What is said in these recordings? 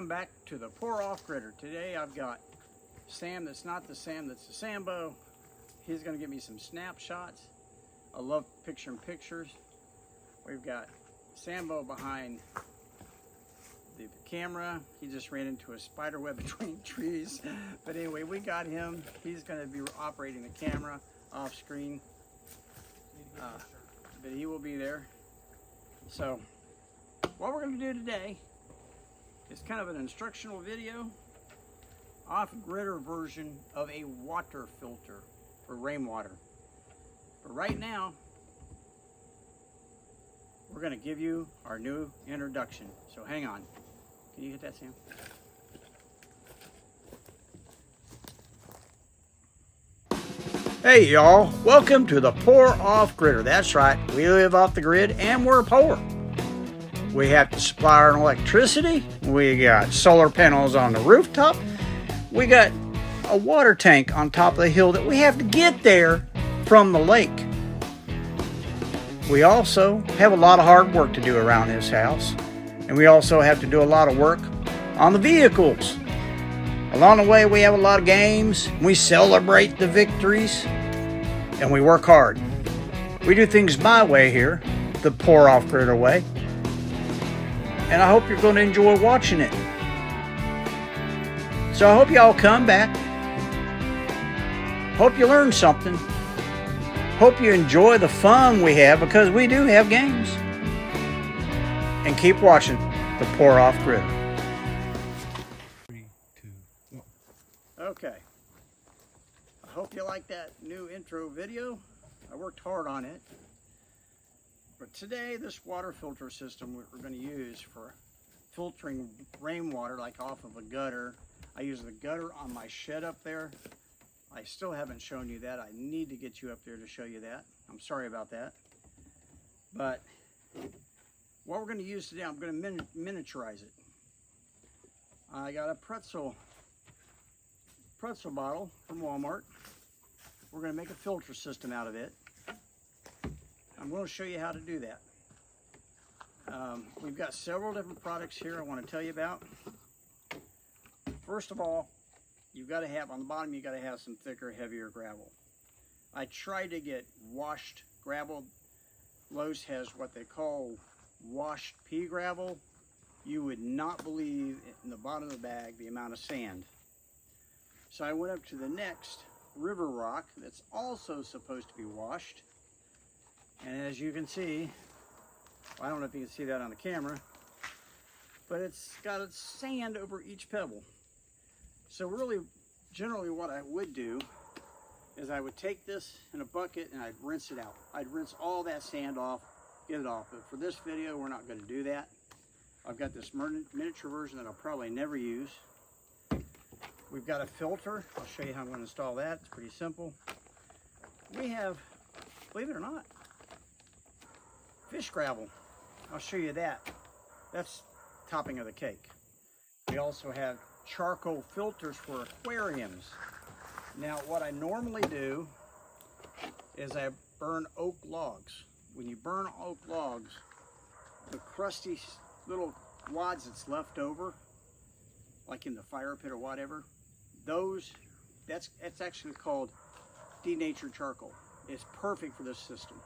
Welcome back to the Pour Off Gritter. Today I've got Sam that's not the Sam that's the Sambo. He's going to give me some snapshots. I love picture-in-pictures. We've got Sambo behind the camera. He just ran into a spider web between trees. But anyway, we got him. He's going to be operating the camera off screen. But he will be there. So what we're going to do today is kind of an instructional video, off-gritter version of a water filter for rainwater. But right now, we're going to give you our new introduction. So hang on. Can you hit that, Sam? Hey y'all, welcome to the Pour Off Gritter. That's right, we live off the grid and we're poor. We have to supply our electricity. We got solar panels on the rooftop. We got a water tank on top of the hill that we have to get there from the lake. We also have a lot of hard work to do around this house. And we also have to do a lot of work on the vehicles. Along the way, we have a lot of games. We celebrate the victories. And we work hard. We do things my way here, the Pour Off Gritter way. And I hope you're going to enjoy watching it. So I hope y'all come back. Hope you learn something. Hope you enjoy the fun we have, because we do have games. And keep watching the Pour Off Gritter. 3, 2, 1. Okay. I hope you like that new intro video. I worked hard on it. But today, this water filter system we're going to use for filtering rainwater, like off of a gutter. I use the gutter on my shed up there. I still haven't shown you that. I need to get you up there to show you that. I'm sorry about that. But what we're going to use today, I'm going to miniaturize it. I got a pretzel bottle from Walmart. We're going to make a filter system out of it. I'm going to show you how to do that. We've got several different products here I want to tell you about. First of all, you've got to have, on the bottom, you've got to have some thicker, heavier gravel. I tried to get washed gravel. Lowe's has what they call washed pea gravel. You would not believe in the bottom of the bag the amount of sand. So I went up to the next river rock that's also supposed to be washed. And as you can see, I don't know if you can see that on the camera, but it's got a sand over each pebble. So really, generally what I would do is I would take this in a bucket and I'd rinse it out. I'd rinse all that sand off, get it off. But for this video, we're not going to do that. I've got this miniature version that I'll probably never use. We've got a filter. I'll show you how I'm going to install that. It's pretty simple. We have, believe it or not, fish gravel. I'll show you that. That's topping of the cake. We also have charcoal filters for aquariums. Now, what I normally do is I burn oak logs. When you burn oak logs, the crusty little wads that's left over, like in the fire pit or whatever, that's actually called denatured charcoal. It's perfect for this system.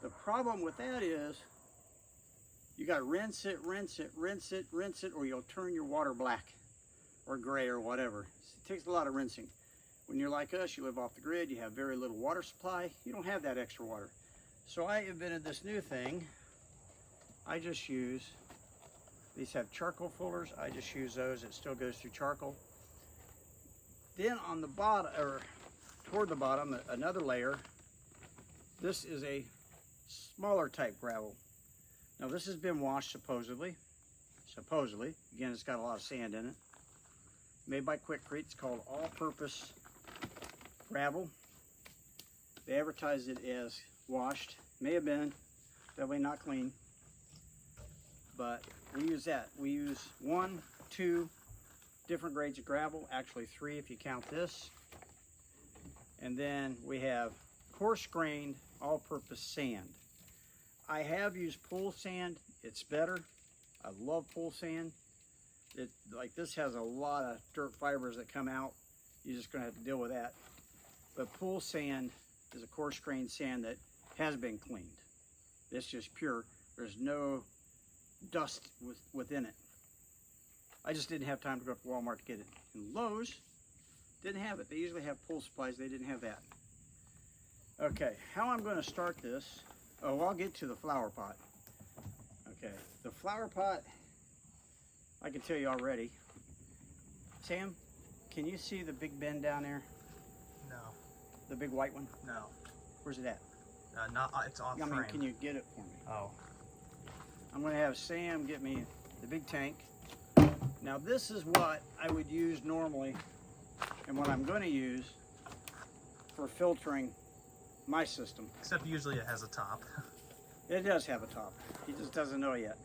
The problem with that is you got to rinse it, rinse it, rinse it, rinse it, or you'll turn your water black or gray or whatever. It takes a lot of rinsing. When you're like us, you live off the grid, you have very little water supply, you don't have that extra water. So I invented this new thing. I just use, these have charcoal filters, I just use those. It still goes through charcoal. Then on the bottom, or toward the bottom, another layer, this is a smaller type gravel. Now this has been washed supposedly. Again, it's got a lot of sand in it. Made by Quikrete. It's called all-purpose gravel. They advertised it as washed. May have been, definitely not clean. But we use that. We use 1, 2 different grades of gravel, actually 3 if you count this. And then we have coarse-grained all-purpose sand. I have used pool sand. It's better. I love pool sand. like this has a lot of dirt fibers that come out. You're just gonna have to deal with that. But pool sand is a coarse grained sand that has been cleaned. It's just pure. There's no dust within it. I just didn't have time to go to Walmart to get it. And Lowe's didn't have it. They usually have pool supplies. They didn't have that. Okay, how I'm going to start this. Oh, I'll get to the flower pot. Okay, the flower pot, I can tell you already. Sam, can you see the big bin down there? No, The big white one? no, Where's it at? it's on I frame. mean, can you get it for me? Oh, I'm going to have Sam get me the big tank. Now this is what I would use normally and what I'm going to use for filtering my system. except usually it has a top. It does have a top. He just doesn't know yet.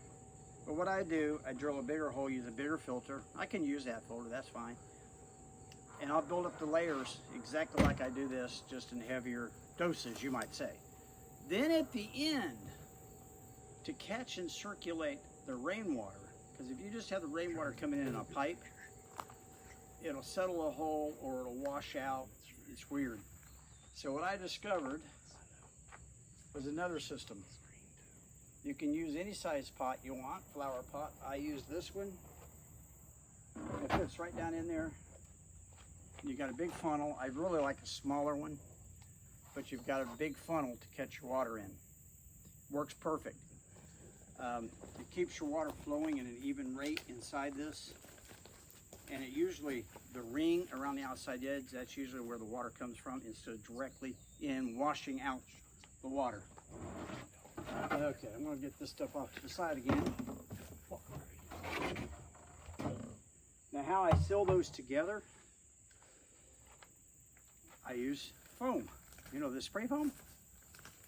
But what I do, I drill a bigger hole, use a bigger filter. I can use that filter, that's fine. And I'll build up the layers exactly like I do this, just in heavier doses, you might say. Then at the end, to catch and circulate the rainwater, because if you just have the rainwater coming in a pipe, it'll settle a hole or it'll wash out. It's weird. So what I discovered was another system. You can use any size pot you want, flower pot. I use this one. It fits right down in there. You got a big funnel. I really like a smaller one, but you've got a big funnel to catch your water in. Works perfect. It keeps your water flowing at an even rate inside this. And it usually, the ring around the outside edge, that's usually where the water comes from instead of directly in washing out the water. Okay, I'm gonna get this stuff off to the side again. Now how I seal those together, I use foam. You know this spray foam?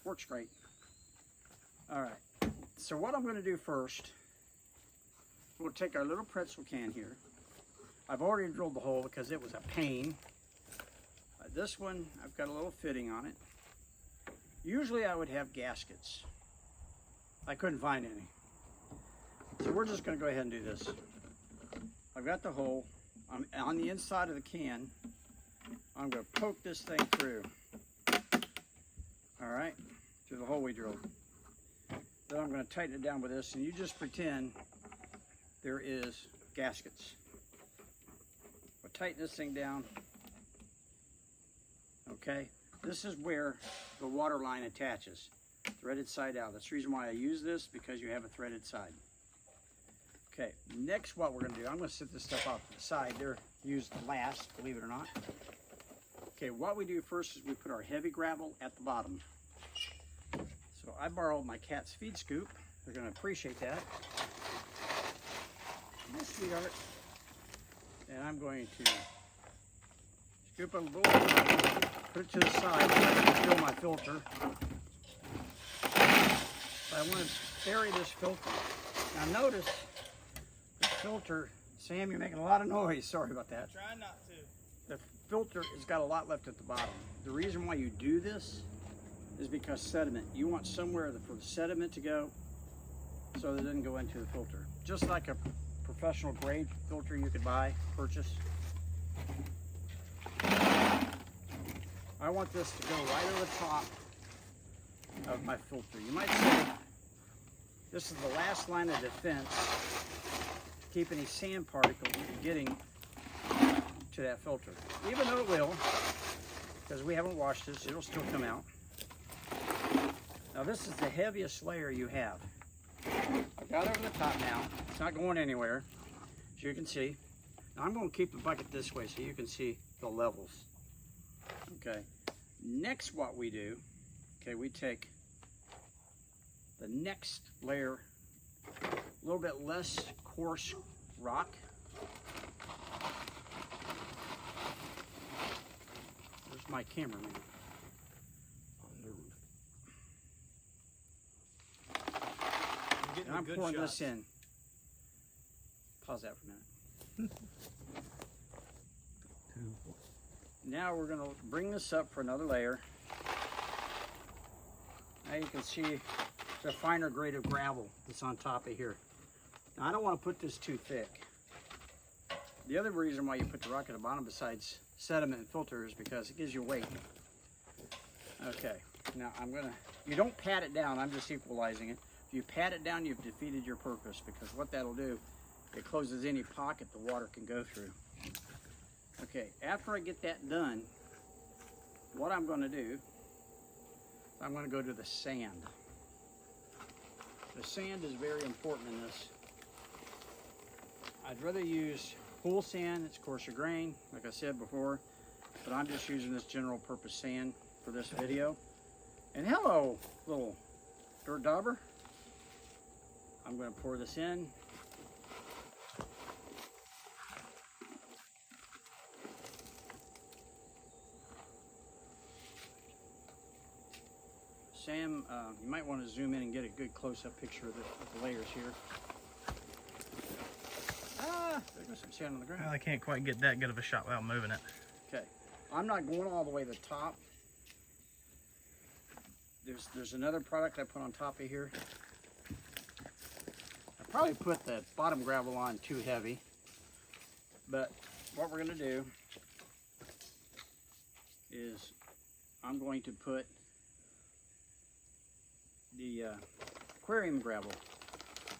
Works great. All right, so what I'm gonna do first, we'll take our little pretzel can here. I've already drilled the hole because it was a pain. This one, I've got a little fitting on it. Usually I would have gaskets. I couldn't find any. So we're just gonna go ahead and do this. I've got the hole. I'm on the inside of the can. I'm gonna poke this thing through. All right, through the hole we drilled. Then I'm gonna tighten it down with this, and you just pretend there is gaskets. We'll tighten this thing down. Okay, this is where the water line attaches. Threaded side out. That's the reason why I use this, because you have a threaded side. Okay, next what we're gonna do, I'm gonna set this stuff off to the side. They're used last, believe it or not. Okay, what we do first is we put our heavy gravel at the bottom. So I borrowed my cat's feed scoop. They're gonna appreciate that. Hi, sweetheart. And I'm going to scoop up a little, put it to the side, fill my filter. I want to bury this filter. Now notice the filter, Sam, you're making a lot of noise. Sorry about that. Try not to. The filter has got a lot left at the bottom. The reason why you do this is because sediment. You want somewhere for the sediment to go so that it doesn't go into the filter. Just like a professional grade filter you could buy, purchase. I want this to go right over the top of my filter. You might say this is the last line of defense to keep any sand particles from getting to that filter. Even though it will, because we haven't washed this, it'll still come out. Now this is the heaviest layer you have. I've got it over the top now. It's not going anywhere, as you can see. Now I'm going to keep the bucket this way so you can see the levels. Okay. Next what we do, okay, we take the next layer, a little bit less coarse rock. Where's my cameraman? On the roof. And I'm pouring this in. Pause that for a minute. Now we're going to bring this up for another layer. Now you can see the finer grade of gravel that's on top of here. Now I don't want to put this too thick. The other reason why you put the rock at the bottom besides sediment and filter is because it gives you weight. Okay, now you don't pat it down, I'm just equalizing it. If you pat it down, you've defeated your purpose, because what that'll do, it closes any pocket the water can go through. Okay, after I get that done, what I'm gonna do, I'm gonna go to the sand. The sand is very important in this. I'd rather use pool sand, it's coarser grain, like I said before, but I'm just using this general purpose sand for this video. And hello, little dirt dauber. I'm going to pour this in. Sam, you might want to zoom in and get a good close-up picture of the layers here. Ah, there goes some sand on the ground. Well, I can't quite get that good of a shot without moving it. Okay, I'm not going all the way to the top. There's another product I put on top of here. I probably put the bottom gravel on too heavy, but what we're going to do is I'm going to put the aquarium gravel.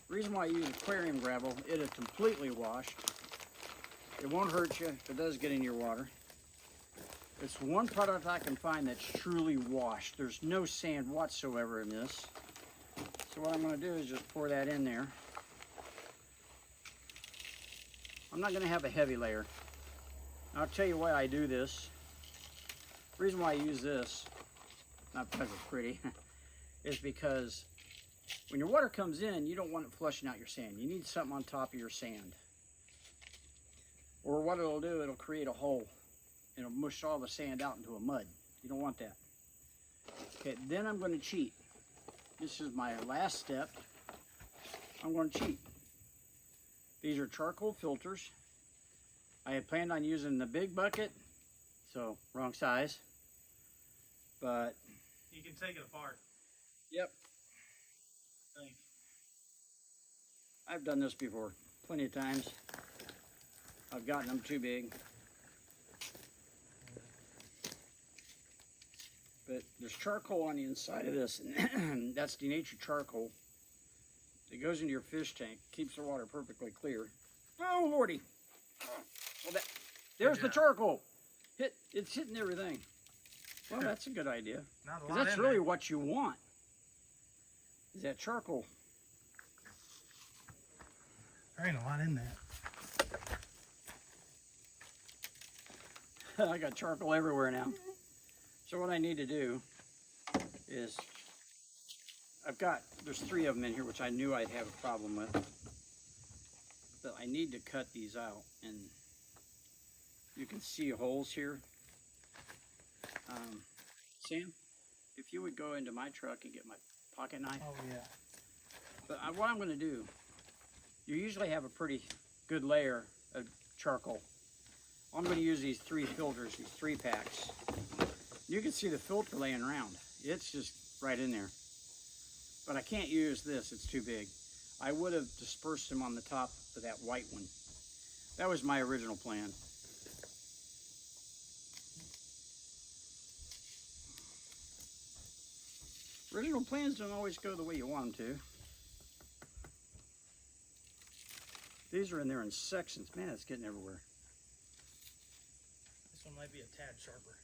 The reason why I use aquarium gravel, it is completely washed. It won't hurt you if it does get in your water. It's one product I can find that's truly washed. There's no sand whatsoever in this. So what I'm going to do is just pour that in there. I'm not going to have a heavy layer. I'll tell you why I do this. The reason why I use this, not because it's pretty, is because when your water comes in, you don't want it flushing out your sand. You need something on top of your sand. Or what it'll do, it'll create a hole. It'll mush all the sand out into a mud. You don't want that. Okay, then I'm going to cheat. This is my last step. I'm going to cheat. These are charcoal filters. I had planned on using the big bucket, so wrong size. But You can take it apart. yep, I've done this before plenty of times. I've gotten them too big. But there's charcoal on the inside of this, and that's denatured charcoal. It goes into your fish tank, keeps the water perfectly clear. Oh lordy! Well, there's the charcoal. It's hitting everything. Well, that's a good idea. Not a 'Cause lot that's in really there. what you want. Is that charcoal? There ain't a lot in that. I got charcoal everywhere now. So what I need to do is, there's 3 of them in here, which I knew I'd have a problem with. But I need to cut these out, and you can see holes here. Sam, if you would go into my truck and get my pocket knife. Oh yeah. But what I'm going to do, you usually have a pretty good layer of charcoal. I'm going to use these 3 filters, these 3 packs. You can see the filter laying around. It's just right in there. But I can't use this, it's too big. I would have dispersed them on the top of that white one. That was my original plan. Original plans don't always go the way you want them to. These are in there in sections. Man, it's getting everywhere. This one might be a tad sharper.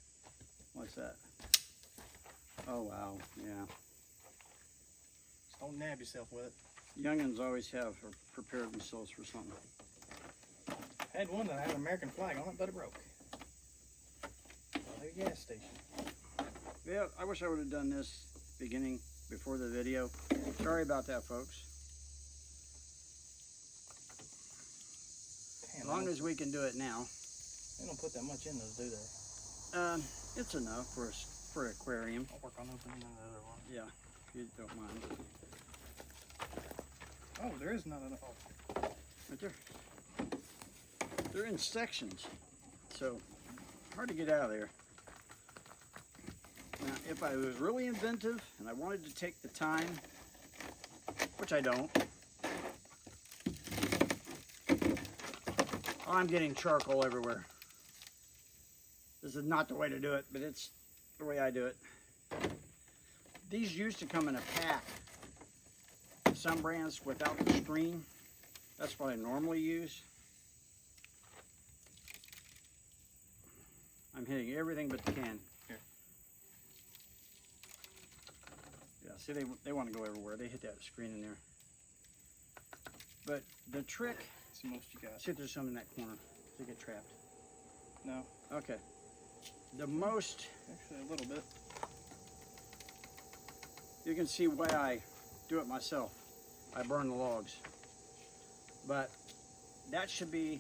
What's that? Oh, wow, yeah. Just don't nab yourself with it. Youngins always have prepared themselves for something. I had one that had an American flag on it, but it broke. At a gas station. Yeah, I wish I would have done this beginning before the video. Sorry about that, folks. Damn, As long as we can do it now. They don't put that much in those, do they? It's enough for an aquarium. I'll work on opening the other one. Yeah, you don't mind. Oh, there is not enough. Oh. Right there. They're in sections, so hard to get out of there. Now, if I was really inventive and I wanted to take the time, which I don't, I'm getting charcoal everywhere. This is not the way to do it, but it's the way I do it. These used to come in a pack. Some brands without the screen. That's what I normally use. I'm hitting everything but the can. Here. Yeah, see, they want to go everywhere. They hit that screen in there. But the trick, It's the most you got. see if there's some in that corner. They get trapped. No, Okay. The most, actually a little bit. you can see why I do it myself. I burn the logs. But that should be,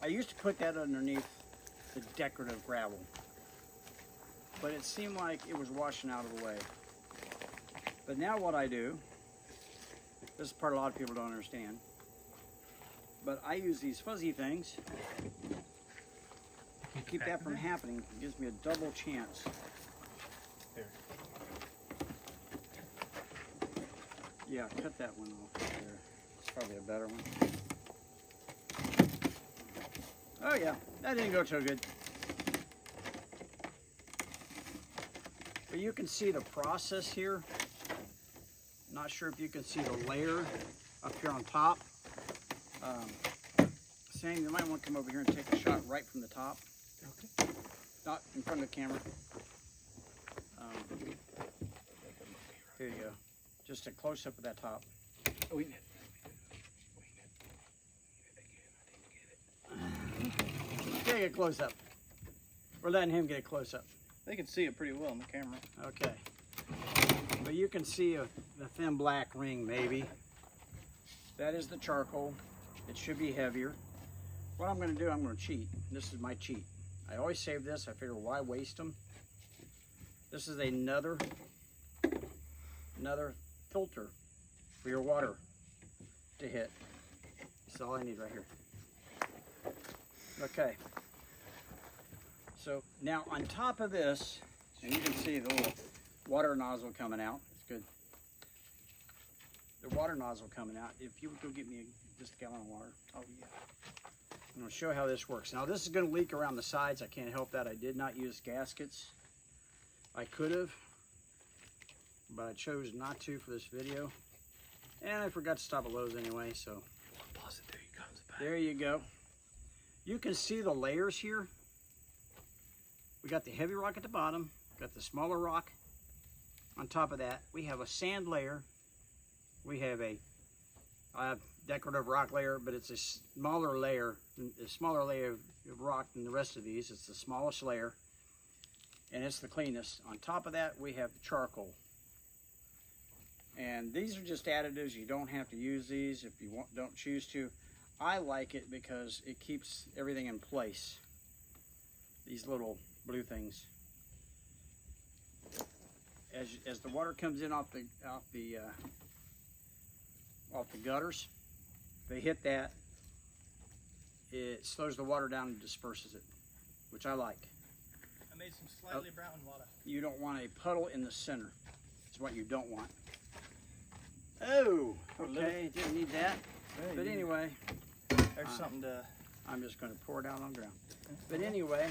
I used to put that underneath the decorative gravel. But it seemed like it was washing out of the way. But now what I do, this is part a lot of people don't understand, but I use these fuzzy things to keep that from happening. It gives me a double chance. Here. Yeah, cut that one off right there. It's probably a better one. Oh yeah, that didn't go too good. But you can see the process here. Not sure if you can see the layer up here on top. Sam, you might want to come over here and take a shot right from the top. Okay. Not in front of the camera. Here you go. Just a close up of that top. Oh, we need it. Take a close up. We're letting him get a close up. They can see it pretty well on the camera. Okay. But you can see the thin black ring maybe. That is the charcoal. It should be heavier. What I'm going to do, I'm going to cheat. This is my cheat. I always save this. I figure why waste them. This is another filter for your water to hit. That's all I need right here. Okay. So now on top of this, and you can see the little water nozzle coming out. It's good. The water nozzle coming out. If you would go get me just a gallon of water. Oh yeah. I'm going to show how this works. Now this is going to leak around the sides. I can't help that. I did not use gaskets. I could have, but I chose not to for this video. And I forgot to stop at Lowe's anyway, so. Pause it, there he comes back. There you go. You can see the layers here. We got the heavy rock at the bottom, got the smaller rock on top of that. We have a sand layer. We have a decorative rock layer, but it's a smaller layer of rock than the rest of these. It's the smallest layer, and it's the cleanest. On top of that, we have the charcoal. And these are just additives. You don't have to use these if you don't choose to. I like it because it keeps everything in place. These little blue things. As the water comes in off the gutters, they hit that. It slows the water down and disperses it, which I like. I made some slightly brown water. You don't want a puddle in the center. It's what you don't want. Oh, okay, didn't need that. Hey, But anyway, there's something to. I'm just going to pour it out on the ground. But anyway,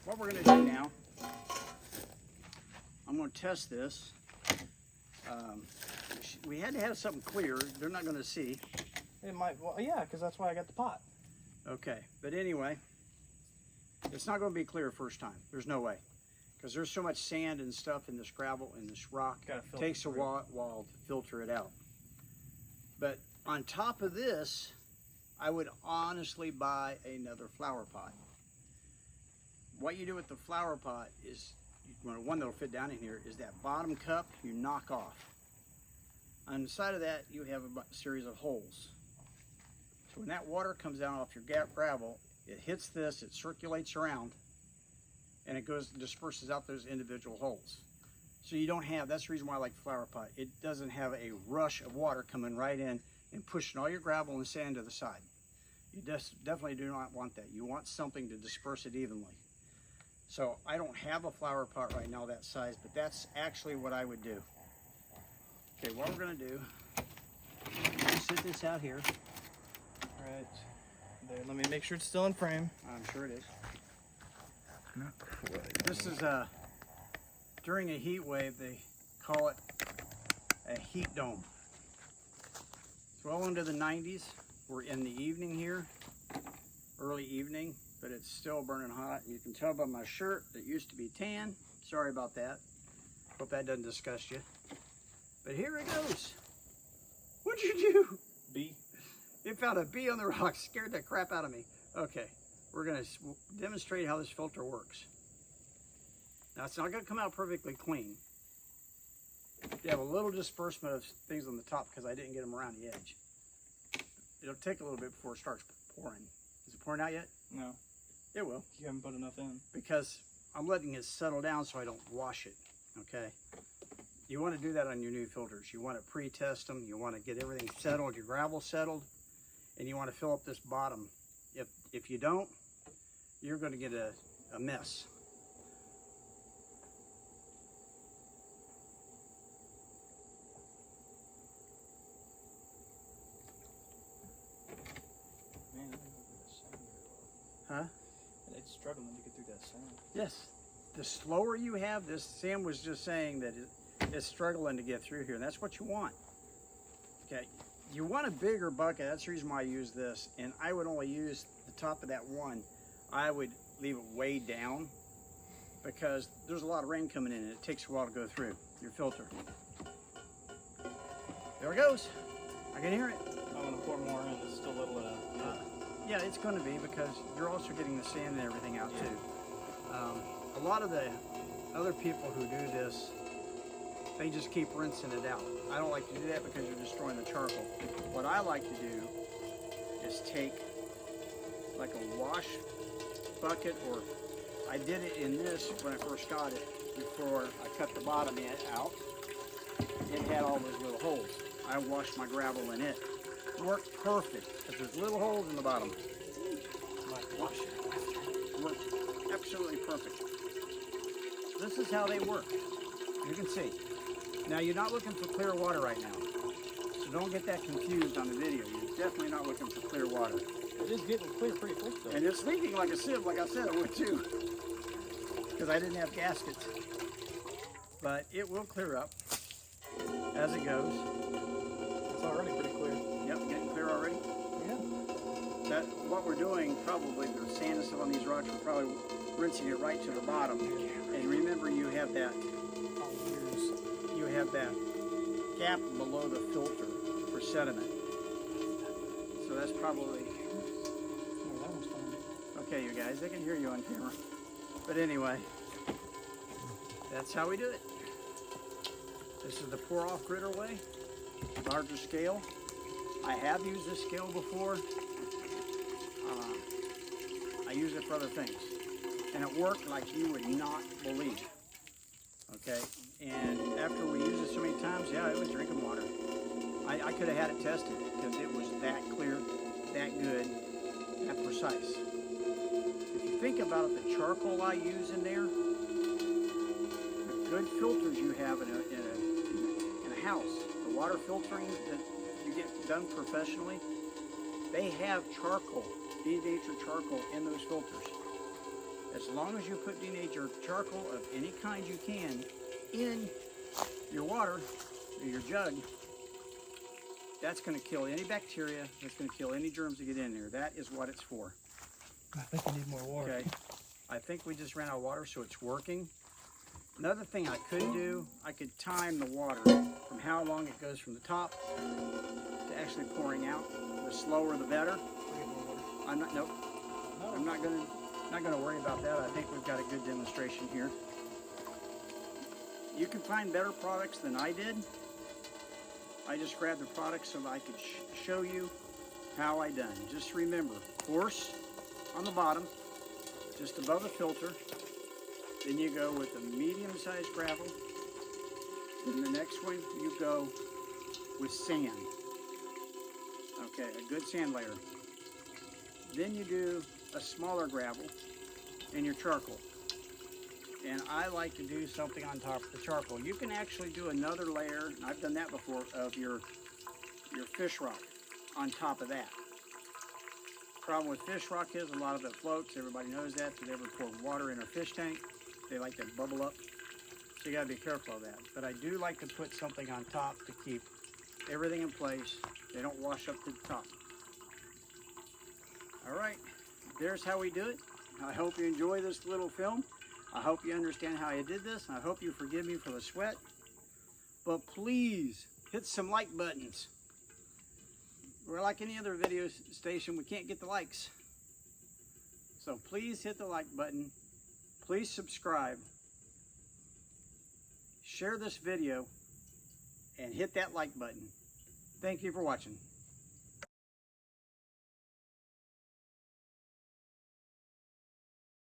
what we're going to do now, I'm going to test this. We had to have something clear. They're not going to see. It might. Well, yeah, because that's why I got the pot. Okay, but anyway, it's not going to be clear first time. There's no way. Because there's so much sand and stuff in this gravel and this rock. Gotta filter Takes a through. while to filter it out. But on top of this, I would honestly buy another flower pot. What you do with the flower pot is, one that'll fit down in here, is that bottom cup you knock off. On the side of that, you have a series of holes. So when that water comes down off your gravel, it hits this, it circulates around, and it disperses out those individual holes. So you don't have, that's the reason why I like the flower pot. It doesn't have a rush of water coming right in and pushing all your gravel and sand to the side. You definitely do not want that. You want something to disperse it evenly. So I don't have a flower pot right now that size, but that's actually what I would do. Okay, what we're gonna do, sit this out here. Right There, let me make sure it's still in frame. I'm sure it is. Not quite. This is during a heat wave, they call it a heat dome. It's well into the 90s. We're in the evening here, early evening, but it's still burning hot. You can tell by my shirt that used to be tan. Sorry about that. Hope that doesn't disgust you. But here it goes. What'd you do? B. It found a bee on the rock, scared the crap out of me. Okay, we're gonna demonstrate how this filter works. Now it's not gonna come out perfectly clean. You have a little disbursement of things on the top because I didn't get them around the edge. It'll take a little bit before it starts pouring. Is it pouring out yet? No, It will, you haven't put enough in. because I'm letting it settle down so I don't wash it, okay? You want to do that on your new filters. You want to pre-test them. You want to get everything settled, your gravel settled, and you want to fill up this bottom. If you don't, you're going to get a mess. Man, I don't know if it's sound Huh? It's struggling to get through that sound. Yes. The slower you have this, Sam was just saying that it's struggling to get through here, and that's what you want. Okay, you want a bigger bucket. That's the reason why I use this, and I would only use the top of that one. I would leave it way down because there's a lot of rain coming in, and it takes a while to go through your filter. There it goes. I can hear it. I'm gonna pour more in. It's still a little. Yeah, it's going to be because you're also getting the sand and everything out too. A lot of the other people who do this, they just keep rinsing it out. I don't like to do that because you're destroying the charcoal. What I like to do is take like a wash bucket, or I did it in this when I first got it before I cut the bottom out. It had all those little holes. I washed my gravel in it. Worked perfect, because there's little holes in the bottom. Like wash it after. Worked absolutely perfect. This is how they work. You can see. Now you're not looking for clear water right now. So don't get that confused on the video. You're definitely not looking for clear water. It is getting clear pretty quick though. And it's leaking like a sieve, like I said it would too. Because I didn't have gaskets. But it will clear up as it goes. It's already pretty clear. Yep, getting clear already. Yeah. That what we're doing, probably the sand and stuff on these rocks, we're probably rinsing it right to the bottom. And remember, you have that gap below the filter for sediment. So that's probably Oh, that one's fine. okay, you guys. They can hear you on camera. But anyway, that's how we do it. This is the pour off gritter way, larger scale. I have used this scale before. I use it for other things, and it worked like you would not believe. Okay, and after we used it so many times, yeah, it was drinking water. I could have had it tested because it was that clear, that good, that precise. If you think about it, the charcoal I use in there, the good filters you have in a house, the water filtering that you get done professionally, they have charcoal, denatured charcoal in those filters. As long as you put denatured charcoal of any kind you can in your water or your jug, that's going to kill any bacteria, that's going to kill any germs that get in there. That is what it's for. I think we need more water. Okay, I think we just ran out of water, so it's working. Another thing I could do, I could time the water from how long it goes from the top to actually pouring out. The slower, the better. I'm not. Nope. I'm not gonna worry about that. I think we've got a good demonstration here. You can find better products than I did. I just grabbed the products so that I could show you how I done. Just remember, coarse on the bottom, just above the filter. Then you go with a medium-sized gravel. Then the next one, you go with sand. Okay, a good sand layer. Then you do a smaller gravel and your charcoal. And I like to do something on top of the charcoal. You can actually do another layer, and I've done that before, of your fish rock on top of that. Problem with fish rock is a lot of it floats. Everybody knows that. So they ever pour water in a fish tank, they like to bubble up. So you gotta be careful of that. But I do like to put something on top to keep everything in place. They don't wash up to the top. All right, there's how we do it. I hope you enjoy this little film. I hope you understand how I did this. I hope you forgive me for the sweat. But please hit some like buttons. We're like any other video station, we can't get the likes. So please hit the like button. Please subscribe. Share this video and hit that like button. Thank you for watching.